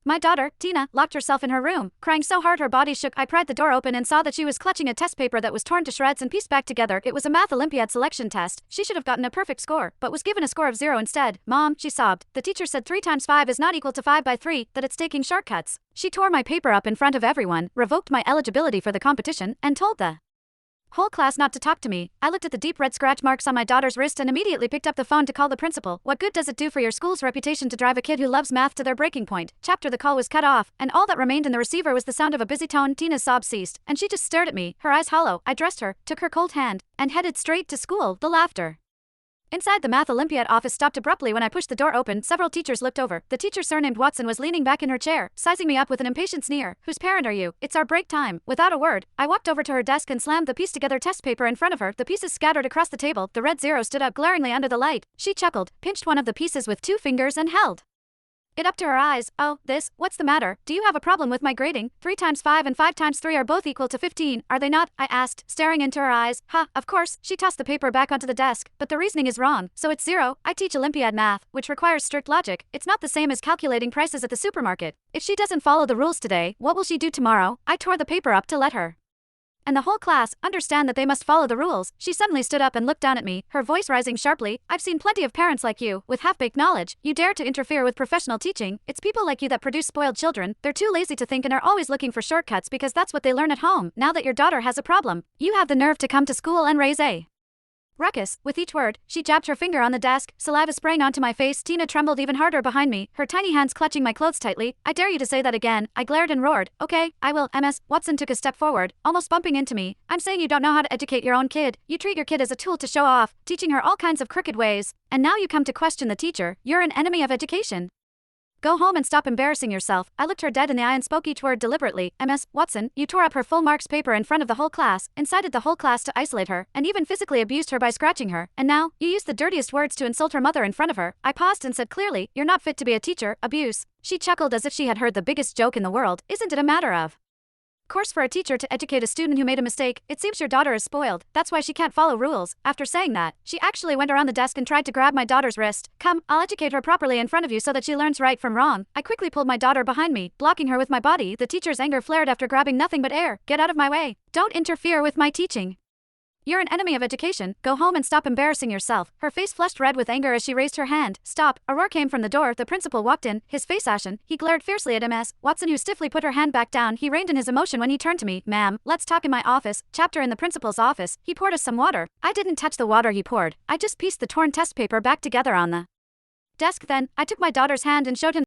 My daughter, Tina, locked herself in her room, crying so hard her body shook. I pried the door open and saw that she was clutching a test paper that was torn to shreds and pieced back together. It was a math Olympiad selection test. She should have gotten a perfect score, but was given a score of 0 instead. Mom, she sobbed. The teacher said 3 times 5 is not equal to 5 by 3, that it's taking shortcuts. She tore my paper up in front of everyone, revoked my eligibility for the competition, and told the whole class not to talk to me. I looked at the deep red scratch marks on my daughter's wrist and immediately picked up the phone to call the principal. What good does it do for your school's reputation to drive a kid who loves math to their breaking point? Chapter. The call was cut off, and all that remained in the receiver was the sound of a busy tone. Tina's sobs ceased, and she just stared at me, her eyes hollow. I dressed her, took her cold hand, and headed straight to school. The laughter inside the Math Olympiad office stopped abruptly when I pushed the door open. Several teachers looked over. The teacher, surnamed Watson, was leaning back in her chair, sizing me up with an impatient sneer. Whose parent are you? It's our break time. Without a word, I walked over to her desk and slammed the pieced-together test paper in front of her. The pieces scattered across the table. The red 0 stood out glaringly under the light. She chuckled, pinched one of the pieces with 2 fingers and held it up to her eyes. Oh, what's the matter? Do you have a problem with my grading? 3 times 5 and 5 times 3 are both equal to 15, are they not? I asked, staring into her eyes. Of course. She tossed the paper back onto the desk. But the reasoning is wrong, so it's 0. I teach Olympiad math, which requires strict logic. It's not the same as calculating prices at the supermarket. If she doesn't follow the rules today, what will she do tomorrow? I tore the paper up to let her and the whole class understand that they must follow the rules. She suddenly stood up and looked down at me, her voice rising sharply. I've seen plenty of parents like you, with half-baked knowledge. You dare to interfere with professional teaching. It's people like you that produce spoiled children. They're too lazy to think and are always looking for shortcuts because that's what they learn at home. Now that your daughter has a problem, you have the nerve to come to school and raise a ruckus. With each word, she jabbed her finger on the desk, saliva spraying onto my face. Tina trembled even harder behind me, her tiny hands clutching my clothes tightly. I dare you to say that again. I glared and roared. Okay, I will. Ms. Watson took a step forward, almost bumping into me. I'm saying you don't know how to educate your own kid. You treat your kid as a tool to show off, teaching her all kinds of crooked ways. And now you come to question the teacher. You're an enemy of education. Go home and stop embarrassing yourself. I looked her dead in the eye and spoke each word deliberately. Ms. Watson, you tore up her full marks paper in front of the whole class, incited the whole class to isolate her, and even physically abused her by scratching her. And now, you used the dirtiest words to insult her mother in front of her. I paused and said clearly, you're not fit to be a teacher. Abuse. She chuckled as if she had heard the biggest joke in the world. Isn't it a matter of course for a teacher to educate a student who made a mistake? It seems your daughter is spoiled. That's why she can't follow rules. After saying that, she actually went around the desk and tried to grab my daughter's wrist. Come, I'll educate her properly in front of you so that she learns right from wrong. I quickly pulled my daughter behind me, blocking her with my body. The teacher's anger flared after grabbing nothing but air. Get out of my way. Don't interfere with my teaching. You're an enemy of education. Go home and stop embarrassing yourself. Her face flushed red with anger as she raised her hand. Stop. A roar came from the door. The principal walked in, his face ashen. He glared fiercely at Ms. Watson, who stiffly put her hand back down. He reined in his emotion when he turned to me. Ma'am, let's talk in my office. Chapter. In the principal's office. He poured us some water. I didn't touch the water he poured. I just pieced the torn test paper back together on the desk. Then, I took my daughter's hand and showed him